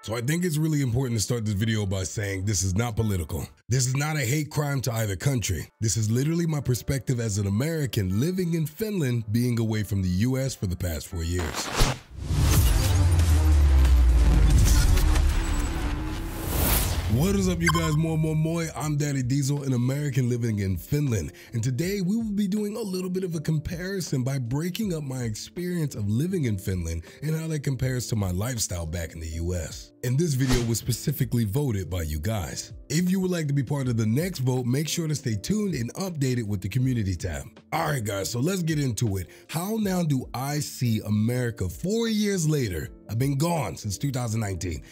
So I think it's really important to start this video by saying this is not political. This is not a hate crime to either country. This is literally my perspective as an American living in Finland, being away from the US for the past 4 years. What is up, you guys? Moi. I'm Daddy Diesel, an American living in Finland. And today we will be doing a little bit of a comparison by breaking up my experience of living in Finland and how that compares to my lifestyle back in the US. And this video was specifically voted by you guys. If you would like to be part of the next vote, make sure to stay tuned and updated with the community tab. All right, guys, so let's get into it. How now do I see America 4 years later? I've been gone since 2019.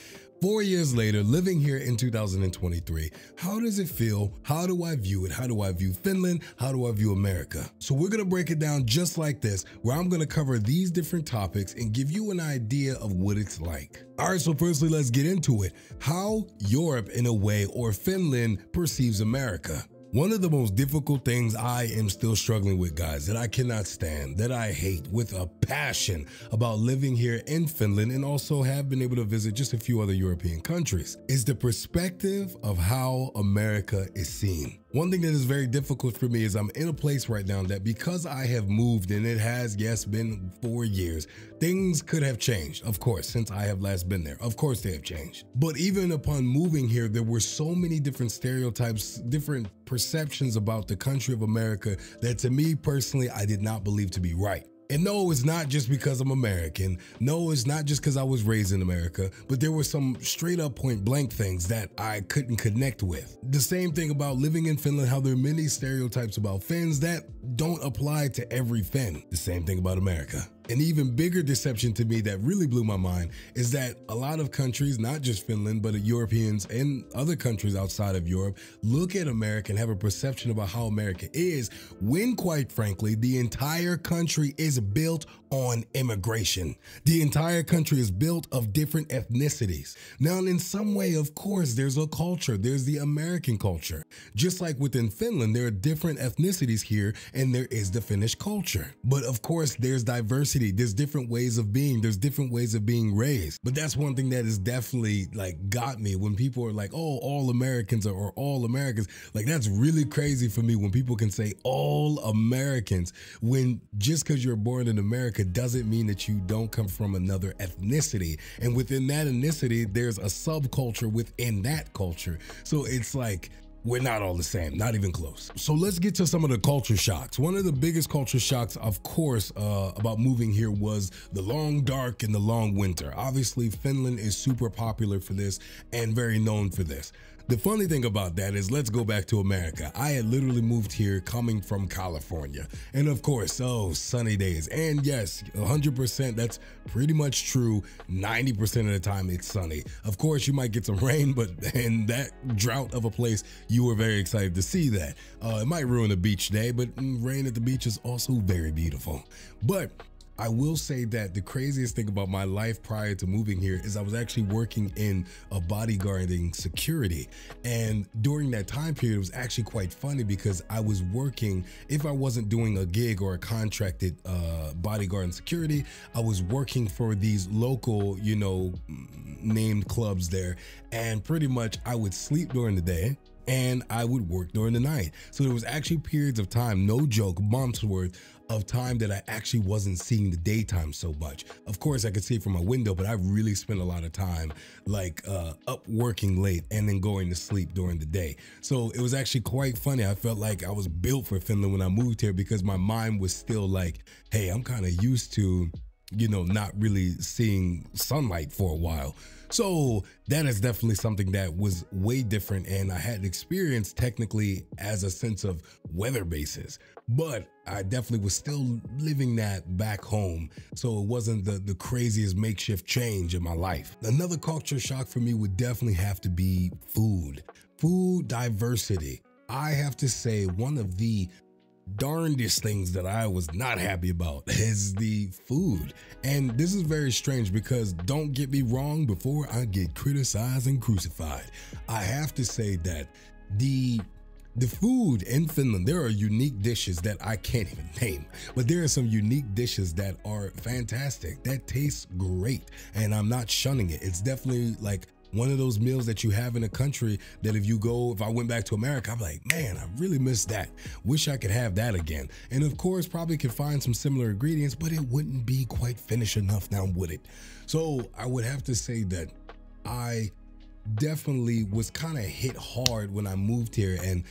4 years later, living here in 2023, how does it feel? How do I view it? How do I view Finland? How do I view America? So we're gonna break it down just like this, where I'm gonna cover these different topics and give you an idea of what it's like. All right, so firstly, let's get into it. How Europe, in a way, or Finland perceives America. One of the most difficult things I am still struggling with, guys, that I cannot stand, that I hate with a passion about living here in Finland, and also have been able to visit just a few other European countries, is the perspective of how America is seen. One thing that is very difficult for me is I'm in a place right now that, because I have moved, and it has, yes, been 4 years, things could have changed, of course, since I have last been there. Of course they have changed. But even upon moving here, there were so many different stereotypes, different perceptions about the country of America that, to me personally, I did not believe to be right. And no, it's not just because I'm American. No, it's not just because I was raised in America, but there were some straight up point blank things that I couldn't connect with. The same thing about living in Finland, how there are many stereotypes about Finns that don't apply to every Finn. The same thing about America. An even bigger deception to me that really blew my mind is that a lot of countries, not just Finland, but Europeans and other countries outside of Europe, look at America and have a perception about how America is, when, quite frankly, the entire country is built on immigration. The entire country is built of different ethnicities. Now, in some way, of course, there's a culture. There's the American culture. Just like within Finland, there are different ethnicities here, and there is the Finnish culture. But of course, there's diversity. There's different ways of being. There's different ways of being raised. But that's one thing that has definitely got me when people are like, oh, all Americans or all Americans. Like, that's really crazy for me when people can say all Americans, when just because you're born in America doesn't mean that you don't come from another ethnicity. And within that ethnicity, there's a subculture within that culture. So it's like, we're not all the same, not even close. So let's get to some of the culture shocks. One of the biggest culture shocks, of course, about moving here was the long dark and the long winter. Obviously, Finland is super popular for this and very known for this. The funny thing about that is, let's go back to America. I had literally moved here coming from California. And of course, oh, sunny days. And yes, 100%, that's pretty much true. 90% of the time it's sunny. Of course, you might get some rain, but in that drought of a place, you were very excited to see that. It might ruin a beach day, but rain at the beach is also very beautiful. But I will say that the craziest thing about my life prior to moving here is I was actually working in a bodyguarding security. And during that time period, it was actually quite funny because I was working, if I wasn't doing a gig or a contracted bodyguard and security, I was working for these local, named clubs there. And pretty much I would sleep during the day and I would work during the night. So there was actually periods of time, no joke, months worth of time that I actually wasn't seeing the daytime so much. Of course, I could see it from my window, but I really spent a lot of time up working late and then going to sleep during the day. So it was actually quite funny. I felt like I was built for Finland when I moved here because my mind was still like, hey, I'm kind of used to, not really seeing sunlight for a while. So that is definitely something that was way different, and I had experience technically as a sense of weather basis, but I definitely was still living that back home. So it wasn't the craziest makeshift change in my life. Another culture shock for me would definitely have to be food diversity. I have to say one of the darndest things that I was not happy about is the food. And this is very strange because, don't get me wrong, before I get criticized and crucified, I have to say that the The food in Finland, there are unique dishes that I can't even name, but there are some unique dishes that are fantastic, that taste great, and I'm not shunning it. It's definitely like one of those meals that you have in a country that if I went back to America, I'm like, man, I really miss that. Wish I could have that again. And of course, probably could find some similar ingredients, but it wouldn't be quite Finnish enough now, would it? So I would have to say that I definitely was kind of hit hard when I moved here. And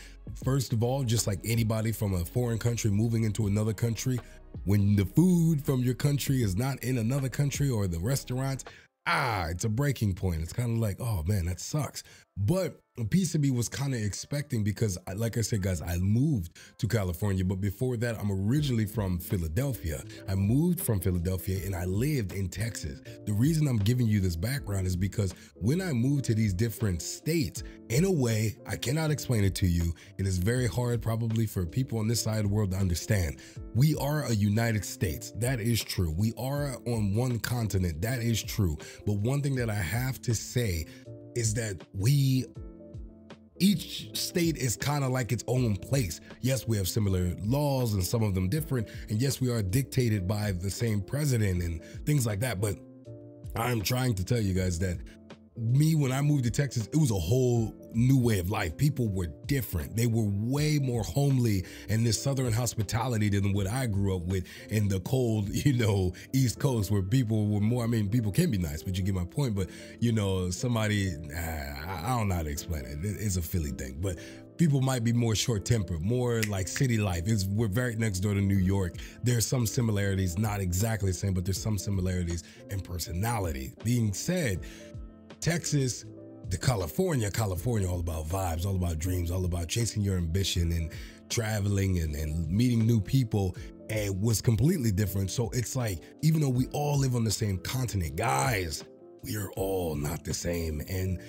first of all, just like anybody from a foreign country moving into another country, when the food from your country is not in another country or the restaurants, it's a breaking point. It's kind of like, oh man, that sucks. But a piece of me was kind of expecting, because like I said, guys, I moved to California, but before that, I'm originally from Philadelphia. I moved from Philadelphia and I lived in Texas. The reason I'm giving you this background is because when I moved to these different states, in a way, I cannot explain it to you. It is very hard probably for people on this side of the world to understand. We are a United States. That is true. We are on one continent. That is true. But one thing that I have to say is that each state is kind of like its own place. Yes, we have similar laws and some of them different. And yes, we are dictated by the same president and things like that. But I'm trying to tell you guys that when I moved to Texas, it was a whole new way of life. People were different. They were way more homely and this Southern hospitality than what I grew up with in the cold, East Coast, where people were more, people can be nice, but you get my point. But, somebody, I don't know how to explain it. It's a Philly thing, but people might be more short-tempered, more like city life. We're very next door to New York. There's some similarities, not exactly the same, but there's some similarities in personality. Being said, Texas, California, all about vibes, all about dreams, all about chasing your ambition and traveling and meeting new people, and was completely different. So it's like, even though we all live on the same continent, guys, we are all not the same. And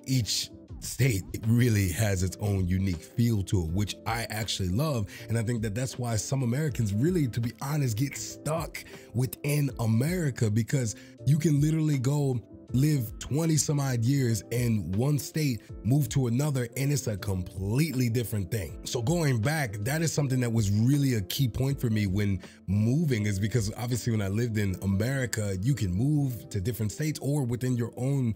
each state, it really has its own unique feel to it, which I actually love. And I think that that's why some Americans really, to be honest, get stuck within America, because you can literally go live 20 some odd years in one state, move to another, and it's a completely different thing. So going back, that is something that was really a key point for me when moving, is because obviously when I lived in America, you can move to different states or within your own,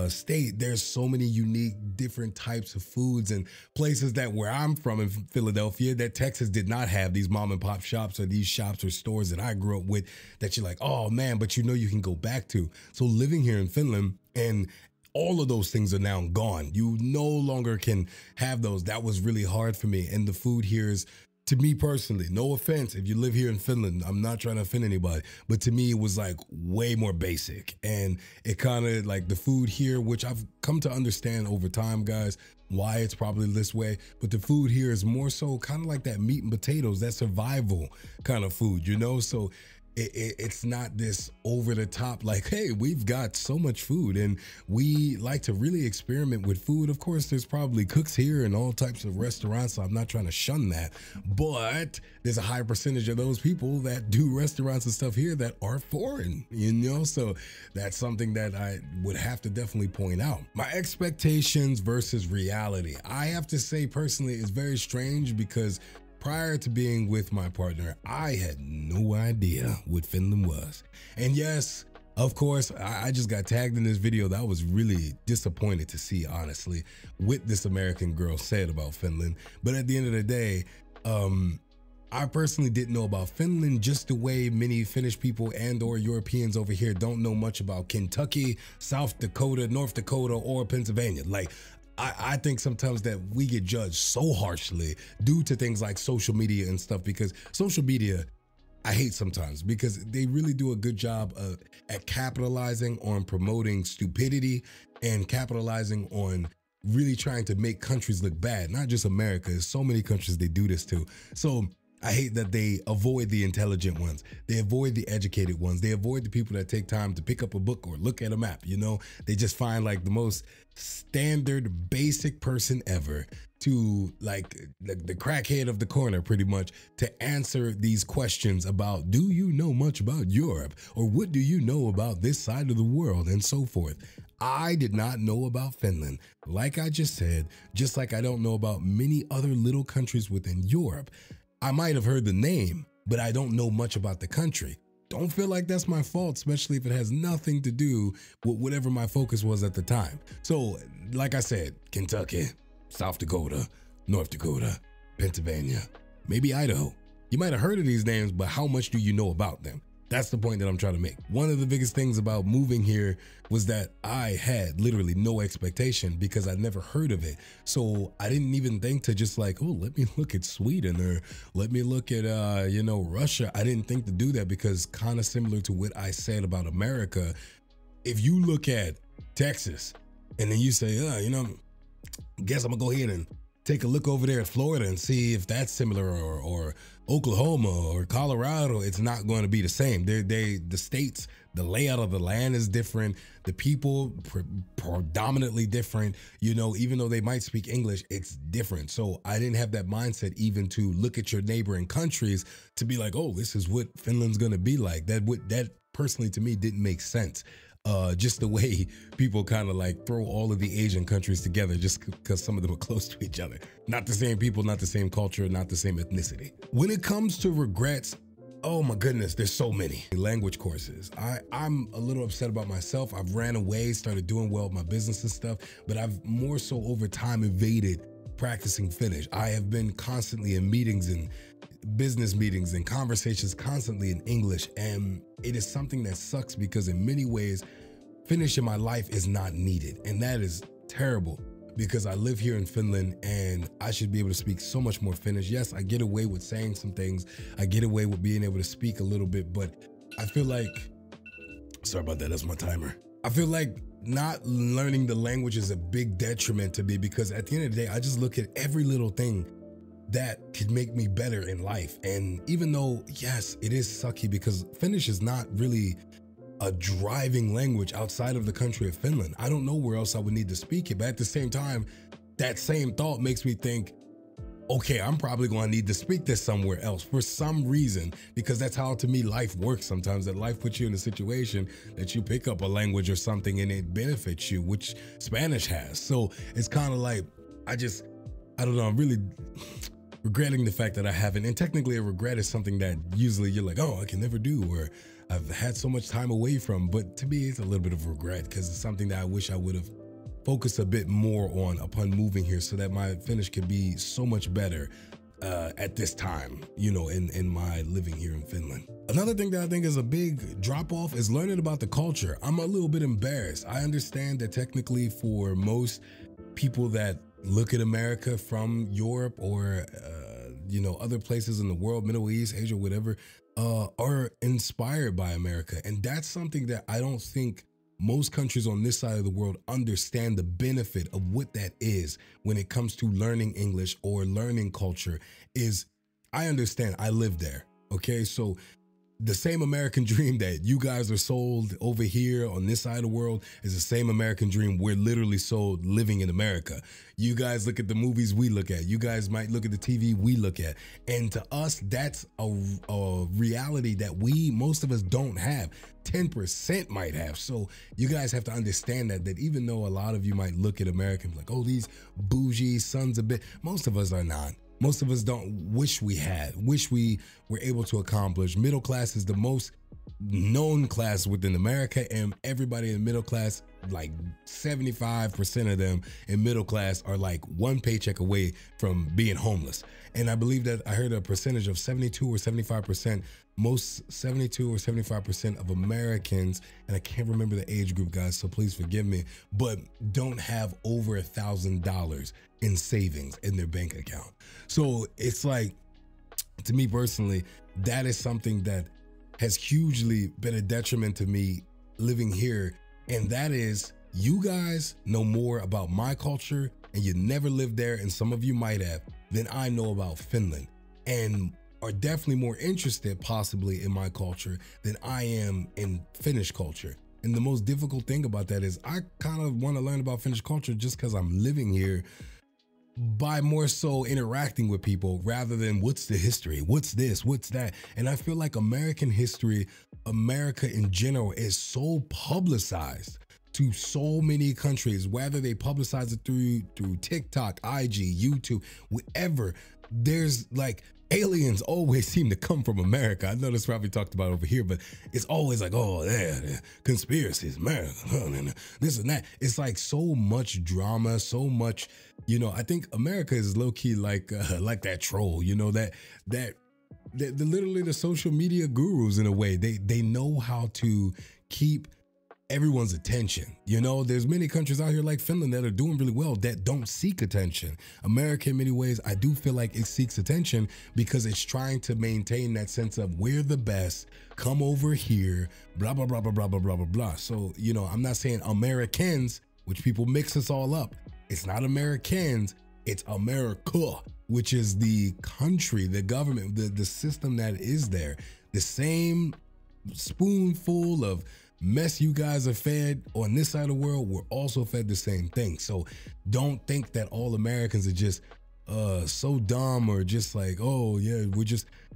state. There's so many unique different types of foods and places that where I'm from in Philadelphia, that Texas did not have these mom and pop shops or these shops or stores that I grew up with that you're like, oh man, but you can go back to. So living here in Finland, and all of those things are now gone. You no longer can have those. That was really hard for me. And the food here is, to me personally, no offense if you live here in Finland, I'm not trying to offend anybody, but to me it was like way more basic. And it kind of like the food here, which I've come to understand over time, guys, why it's probably this way, but the food here is more so kind of like that meat and potatoes, that survival kind of food, so it's not this over the top, like, hey, we've got so much food and we like to really experiment with food. Of course, there's probably cooks here and all types of restaurants, so I'm not trying to shun that, but there's a high percentage of those people that do restaurants and stuff here that are foreign, so that's something that I would have to definitely point out. My expectations versus reality, I have to say personally, is very strange, because prior to being with my partner, I had no idea what Finland was. And yes, of course, I just got tagged in this video that I was really disappointed to see, honestly, what this American girl said about Finland. But at the end of the day, I personally didn't know about Finland just the way many Finnish people and or Europeans over here don't know much about Kentucky, South Dakota, North Dakota, or Pennsylvania. Like, I think sometimes that we get judged so harshly due to things like social media and stuff, because social media, I hate sometimes, because they really do a good job at capitalizing on promoting stupidity and capitalizing on really trying to make countries look bad. Not just America, there's so many countries they do this to. So I hate that they avoid the intelligent ones. They avoid the educated ones. They avoid the people that take time to pick up a book or look at a map. You know, they just find like the most standard basic person ever to like the crackhead of the corner pretty much to answer these questions about, do you know much about Europe, or what do you know about this side of the world, and so forth. I did not know about Finland. Like I just said, just like I don't know about many other little countries within Europe. I might have heard the name, but I don't know much about the country. Don't feel like that's my fault, especially if it has nothing to do with whatever my focus was at the time. So, like I said, Kentucky, South Dakota, North Dakota, Pennsylvania, maybe Idaho. You might have heard of these names, but how much do you know about them? That's the point that I'm trying to make. One of the biggest things about moving here was that I had literally no expectation because I'd never heard of it. So I didn't even think to just like, oh, let me look at Sweden or let me look at, Russia. I didn't think to do that because kind of similar to what I said about America. If you look at Texas and then you say, guess I'm gonna go ahead and take a look over there at Florida and see if that's similar, or Oklahoma or Colorado, it's not going to be the same. The states, the layout of the land is different. The people predominantly different, even though they might speak English, it's different. So I didn't have that mindset even to look at your neighboring countries to be like, oh, this is what Finland's going to be like. That personally to me didn't make sense. Just the way people kind of like throw all of the Asian countries together just because some of them are close to each other. Not the same people, not the same culture, not the same ethnicity. When it comes to regrets, oh my goodness, there's so many. Language courses. I'm a little upset about myself. I've ran away, started doing well with my business and stuff, but I've more so over time evaded practicing Finnish. I have been constantly in meetings and business meetings and conversations constantly in English, and it is something that sucks because in many ways Finnish in my life is not needed, and that is terrible because I live here in Finland and I should be able to speak so much more Finnish. Yes, I get away with saying some things, I get away with being able to speak a little bit, but I feel like, sorry about that, that's my timer. I feel like not learning the language is a big detriment to me because at the end of the day I just look at every little thing that could make me better in life. And even though, yes, it is sucky because Finnish is not really a driving language outside of the country of Finland. I don't know where else I would need to speak it, but at the same time, that same thought makes me think, okay, I'm probably going to need to speak this somewhere else for some reason, because that's how, to me, life works sometimes, that life puts you in a situation that you pick up a language or something and it benefits you, which Spanish has. So it's kind of like, I don't know, I'm really regretting the fact that I haven't. And technically a regret is something that usually you're like, oh, I can never do, or I've had so much time away from. But to me, it's a little bit of regret because it's something that I wish I would have focused a bit more on upon moving here so that my Finnish could be so much better at this time, in my living here in Finland. Another thing that I think is a big drop off is learning about the culture. I'm a little bit embarrassed. I understand that technically for most people that look at America from Europe or, other places in the world, Middle East, Asia, whatever, are inspired by America. And that's something that I don't think most countries on this side of the world understand the benefit of what that is when it comes to learning English or learning culture. I understand, I live there, okay? So the same American dream that you guys are sold over here on this side of the world is the same American dream we're literally sold living in America. You guys look at the movies we look at. You guys might look at the TV we look at. And to us, that's a reality that most of us don't have. 10% might have. So you guys have to understand that even though a lot of you might look at America and be like, oh, these bougie sons of bitch, most of us are not. Most of us wish we were able to accomplish. Middle class is the most known class within America, and everybody in the middle class, like 75% of them in middle class are like one paycheck away from being homeless. And I believe that I heard a percentage of 72 or 75%, most 72 or 75% of Americans, and I can't remember the age group, guys, so please forgive me, but don't have over $1,000 in savings in their bank account. So it's like, to me personally, that is something that has hugely been a detriment to me living here. And that is, you guys know more about my culture, and you never lived there, and some of you might have, than I know about Finland. And are definitely more interested possibly in my culture than I am in Finnish culture. And the most difficult thing about that is I kind of want to learn about Finnish culture just because I'm living here, by more so interacting with people rather than what's the history, what's this, what's that. And I feel like American history, America in general, is so publicized to so many countries, whether they publicize it through TikTok, IG, YouTube, whatever. There's like, aliens always seem to come from America. I know this probably talked about over here, but it's always like, oh, yeah, conspiracies, America, this and that. It's like so much drama, so much, you know. I think America is low key like that troll, you know, that literally the social media gurus in a way. They know how to keep everyone's attention. You know, there's many countries out here like Finland that are doing really well that don't seek attention. America, in many ways, I do feel like it seeks attention because it's trying to maintain that sense of we're the best, come over here, blah, blah, blah, blah, blah, blah, blah, blah, blah. So, you know, I'm not saying Americans, which people mix us all up. It's not Americans, it's America, which is the country, the government, the system that is there. The same spoonful of mess you guys are fed on this side of the world, we're also fed the same thing. So don't think that all Americans are just so dumb or just like, oh yeah,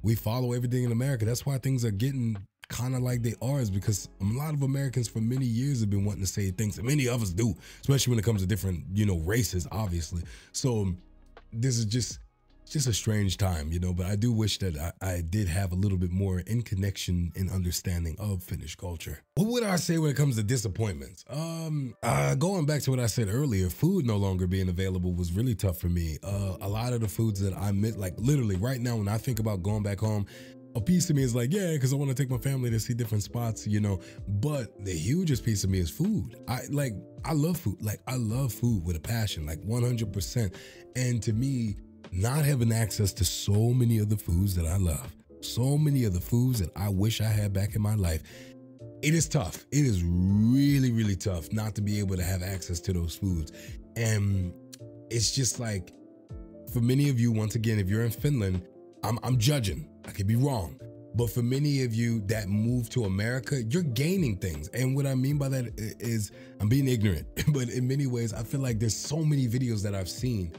we follow everything in America. That's why things are getting kind of like they are, is because a lot of Americans for many years have been wanting to say things, and many of us do, especially when it comes to different, you know, races, obviously. So this is just a strange time, you know, but I do wish that I did have a little bit more in connection and understanding of Finnish culture. What would I say when it comes to disappointments? Going back to what I said earlier, food no longer being available was really tough for me. A lot of the foods that I miss, like literally right now when I think about going back home, a piece of me is like, yeah, because I want to take my family to see different spots, you know, but the hugest piece of me is food. I love food. Like I love food with a passion, like 100%. And to me, not having access to so many of the foods that I love, so many of the foods that I wish I had back in my life, it is tough. It is really, really tough not to be able to have access to those foods. And it's just like, for many of you, once again, if you're in Finland, I'm judging. I could be wrong. But for many of you that move to America, you're gaining things. And what I mean by that is I'm being ignorant. But in many ways, I feel like there's so many videos that I've seen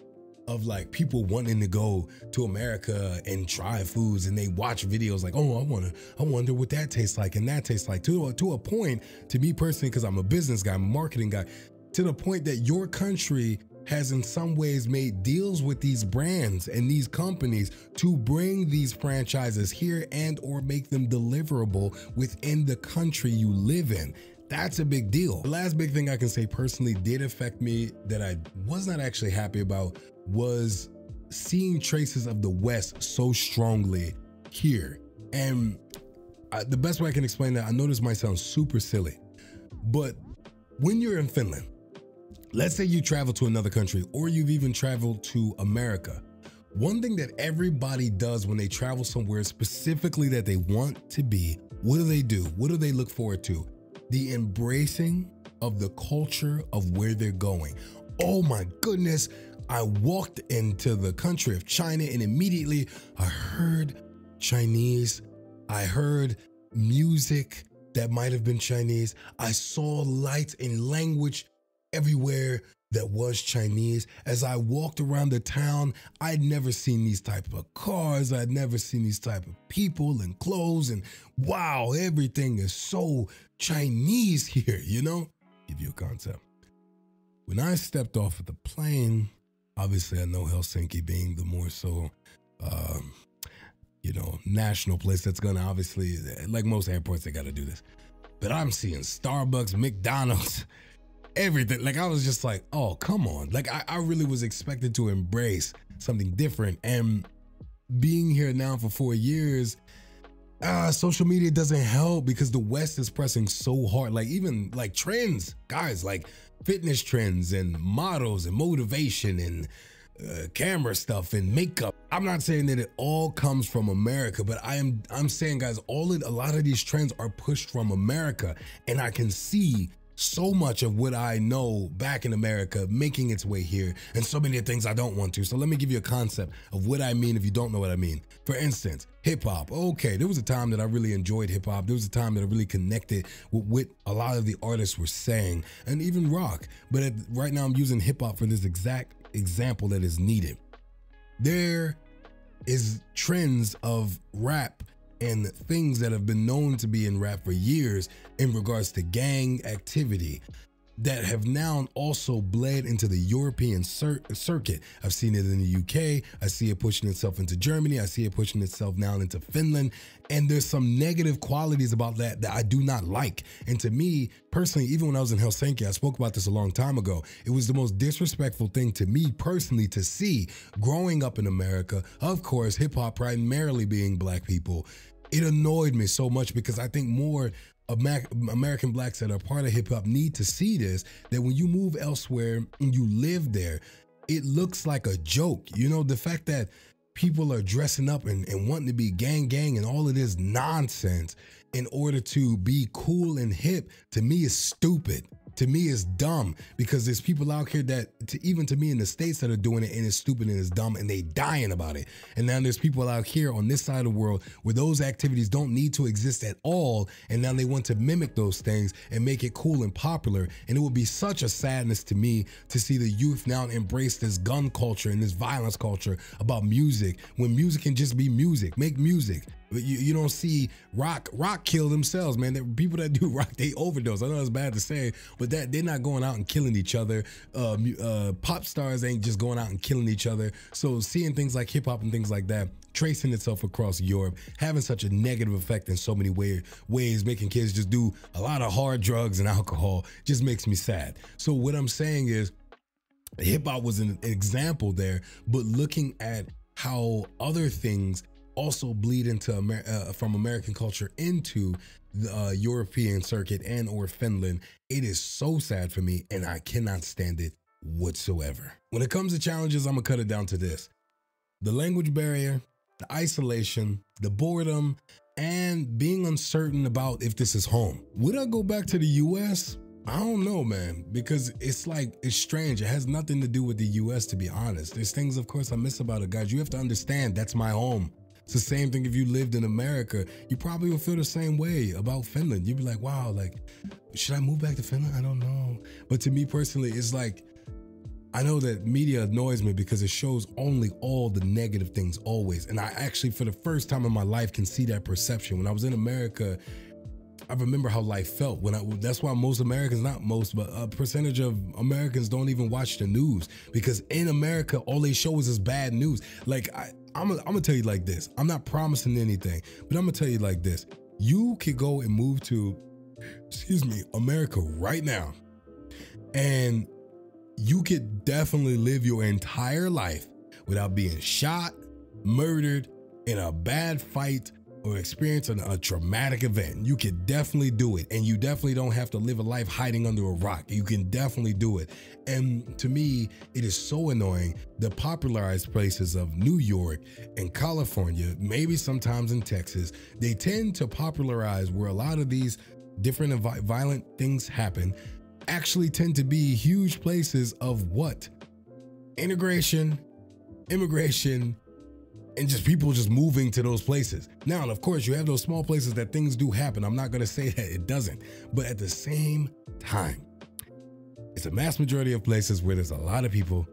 of like people wanting to go to America and try foods, and they watch videos like, oh, I wonder what that tastes like and that tastes like, to a point, to me personally, because I'm a business guy, I'm a marketing guy, to the point that your country has in some ways made deals with these brands and these companies to bring these franchises here and or make them deliverable within the country you live in. That's a big deal. The last big thing I can say personally did affect me that I was not actually happy about was seeing traces of the West so strongly here. And the best way I can explain that, I know this might sound super silly, but when you're in Finland, let's say you travel to another country or you've even traveled to America, one thing that everybody does when they travel somewhere specifically that they want to be, what do? What do they look forward to? The embracing of the culture of where they're going. Oh my goodness. I walked into the country of China and immediately I heard Chinese. I heard music that might have been Chinese. I saw lights and language everywhere that was Chinese. As I walked around the town, I'd never seen these type of cars. I'd never seen these type of people and clothes, and wow, everything is so Chinese here, you know? Give you a concept. When I stepped off of the plane, obviously I know Helsinki being the more so, you know, national place that's gonna obviously, like most airports, they gotta do this. But I'm seeing Starbucks, McDonald's, everything. Like I was just like, oh, come on. Like I really was expected to embrace something different. And being here now for 4 years, social media doesn't help because the West is pressing so hard. Like even like trends, guys, like fitness trends and models and motivation and camera stuff and makeup. I'm not saying that it all comes from America, but I'm saying, guys, a lot of these trends are pushed from America, and I can see so much of what I know back in America making its way here, and so many of the things I don't want to. So let me give you a concept of what I mean if you don't know what I mean. For instance, hip hop. Okay, there was a time that I really enjoyed hip hop. There was a time that I really connected with what a lot of the artists were saying, and even rock. But right now I'm using hip hop for this exact example that is needed. There is trends of rap and things that have been known to be in rap for years in regards to gang activity that have now also bled into the European circuit. I've seen it in the UK. I see it pushing itself into Germany. I see it pushing itself now into Finland. And there's some negative qualities about that I do not like. And to me, personally, even when I was in Helsinki, I spoke about this a long time ago, it was the most disrespectful thing to me personally to see growing up in America. Of course, hip hop primarily being black people. It annoyed me so much because I think more American blacks that are part of hip hop need to see this, that when you move elsewhere and you live there, it looks like a joke. You know, the fact that people are dressing up and wanting to be gang and all of this nonsense in order to be cool and hip, to me is stupid. To me is dumb, because there's people out here that, even to me in the States, that are doing it and it's stupid and it's dumb and they dying about it. And now there's people out here on this side of the world where those activities don't need to exist at all, and now they want to mimic those things and make it cool and popular. And it would be such a sadness to me to see the youth now embrace this gun culture and this violence culture about music, when music can just be music. Make music. You don't see rock kill themselves, man. People that do rock, they overdose. I know it's bad to say, but that they're not going out and killing each other. Pop stars ain't just going out and killing each other. So seeing things like hip hop and things like that tracing itself across Europe, having such a negative effect in so many ways, making kids just do a lot of hard drugs and alcohol, just makes me sad. So what I'm saying is, hip hop was an example there, but looking at how other things also bleed into from American culture into the European circuit and or Finland, it is so sad for me, and I cannot stand it whatsoever. When it comes to challenges, I'm gonna cut it down to this: the language barrier, the isolation, the boredom, and being uncertain about if this is home. Would I go back to the US? I don't know, man, because it's strange. It has nothing to do with the US, to be honest. There's things, of course, I miss about it, guys. You have to understand, that's my home. It's the same thing if you lived in America. You probably would feel the same way about Finland. You'd be like, wow, like, should I move back to Finland? I don't know. But to me personally, it's like, I know that media annoys me because it shows only all the negative things always. And I actually, for the first time in my life, can see that perception. When I was in America, I remember how life felt. That's why most Americans, not most, but a percentage of Americans don't even watch the news, because in America, all they show is bad news. Like, I'm gonna tell you like this. I'm not promising anything, but I'm gonna tell you like this. You could go and move to, America right now, and you could definitely live your entire life without being shot, murdered, in a bad fight, or experience a traumatic event. You can definitely do it, and you definitely don't have to live a life hiding under a rock. You can definitely do it. And to me, it is so annoying. The popularized places of New York and California, maybe sometimes in Texas, they tend to popularize where a lot of these different and violent things happen, actually tend to be huge places of what? Integration, immigration, and just people just moving to those places. Now, and of course, you have those small places that things do happen. I'm not gonna say that it doesn't, but at the same time, it's a mass majority of places where there's a lot of people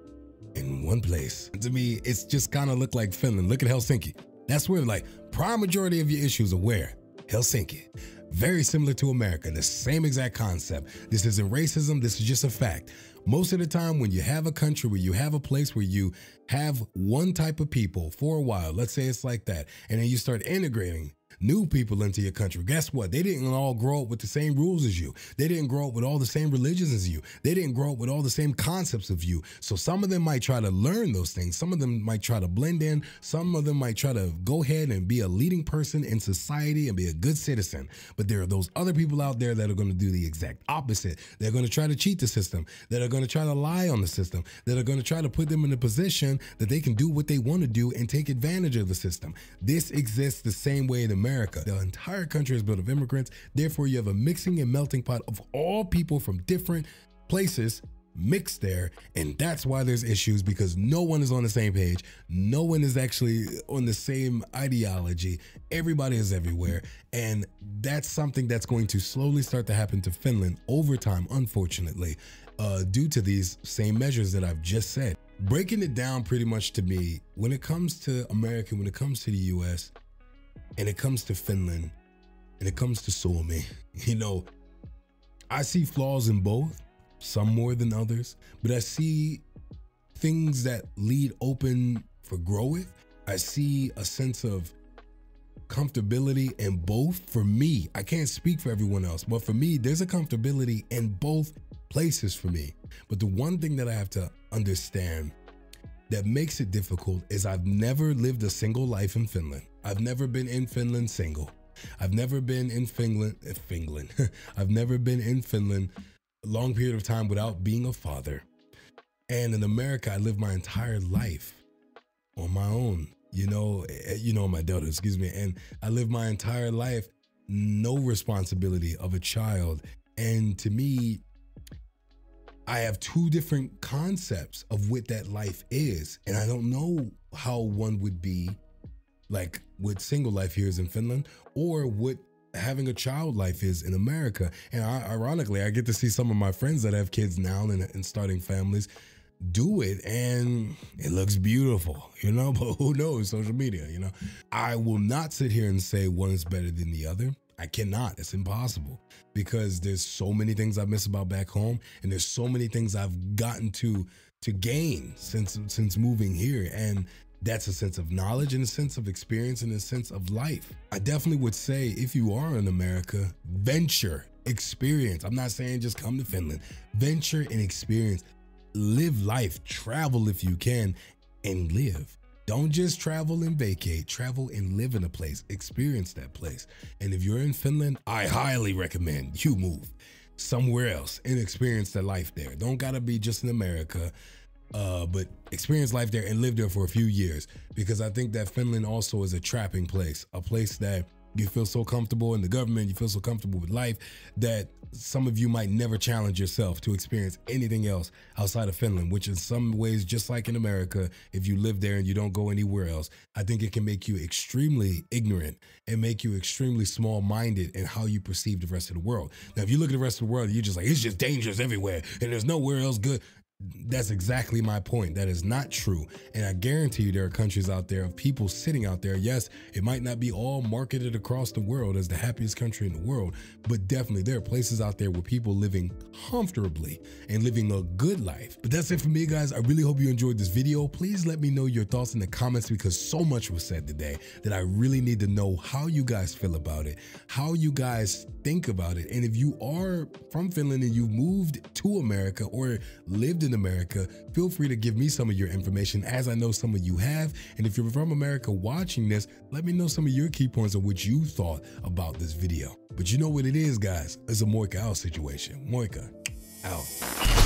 in one place. And to me, it's just kind of look like Finland. Look at Helsinki. That's where like prime majority of your issues are where? Helsinki. Very similar to America, the same exact concept. This isn't racism, this is just a fact. Most of the time when you have a country where you have a place where you have one type of people for a while, let's say it's like that, and then you start integrating new people into your country, guess what? They didn't all grow up with the same rules as you. They didn't grow up with all the same religions as you. They didn't grow up with all the same concepts of you. So some of them might try to learn those things. Some of them might try to blend in. Some of them might try to go ahead and be a leading person in society and be a good citizen. But there are those other people out there that are going to do the exact opposite. They're going to try to cheat the system, that are going to try to lie on the system, that are going to try to put them in a position that they can do what they want to do and take advantage of the system. This exists the same way in America. The entire country is built of immigrants. Therefore, you have a mixing and melting pot of all people from different places mixed there, and that's why there's issues, because no one is on the same page. No one is actually on the same ideology. Everybody is everywhere, and that's something that's going to slowly start to happen to Finland over time, unfortunately, due to these same measures that I've just said. Breaking it down pretty much to me, when it comes to America, when it comes to the US, and it comes to Finland, and it comes to Suomi, you know, I see flaws in both. Some more than others, but I see things that lead open for growth. I see a sense of comfortability in both. For me, I can't speak for everyone else, but for me, there's a comfortability in both places for me. But the one thing that I have to understand that makes it difficult is I've never lived a single life in Finland. I've never been in Finland single. I've never been in Finland. I've never been in Finland a long period of time without being a father. And in America, I lived my entire life on my own, my daughter, excuse me. And I lived my entire life, no responsibility of a child. And to me, I have two different concepts of what that life is. And I don't know how one would be like what single life here is in Finland, or what having a child life is in America. And ironically, I get to see some of my friends that have kids now and starting families do it, and it looks beautiful, but who knows, social media, I will not sit here and say one is better than the other. I cannot, it's impossible, because there's so many things I miss about back home, and there's so many things I've gotten to gain since moving here. And that's a sense of knowledge and a sense of experience and a sense of life. I definitely would say, if you are in America, venture, experience. I'm not saying just come to Finland. Venture and experience. Live life. Travel if you can, and live. Don't just travel and vacate. Travel and live in a place. Experience that place. And if you're in Finland, I highly recommend you move somewhere else and experience the life there. Don't gotta be just in America. But experience life there and live there for a few years, because I think that Finland also is a trapping place, a place that you feel so comfortable in the government, you feel so comfortable with life that some of you might never challenge yourself to experience anything else outside of Finland, which in some ways, just like in America, if you live there and you don't go anywhere else, I think it can make you extremely ignorant and make you extremely small-minded in how you perceive the rest of the world. Now, if you look at the rest of the world, you're just like, it's just dangerous everywhere and there's nowhere else good. That's exactly my point. That is not true. And I guarantee you there are countries out there of people sitting out there. Yes, it might not be all marketed across the world as the happiest country in the world, but definitely there are places out there where people living comfortably and living a good life. But that's it for me, guys. I really hope you enjoyed this video. Please let me know your thoughts in the comments, because so much was said today that I really need to know how you guys feel about it, how you guys think about it. And if you are from Finland and you moved to America or lived in America, feel free to give me some of your information, as I know some of you have. And if you're from America watching this, let me know some of your key points of what you thought about this video. But you know what it is, guys? It's a Moika out situation. Moika out.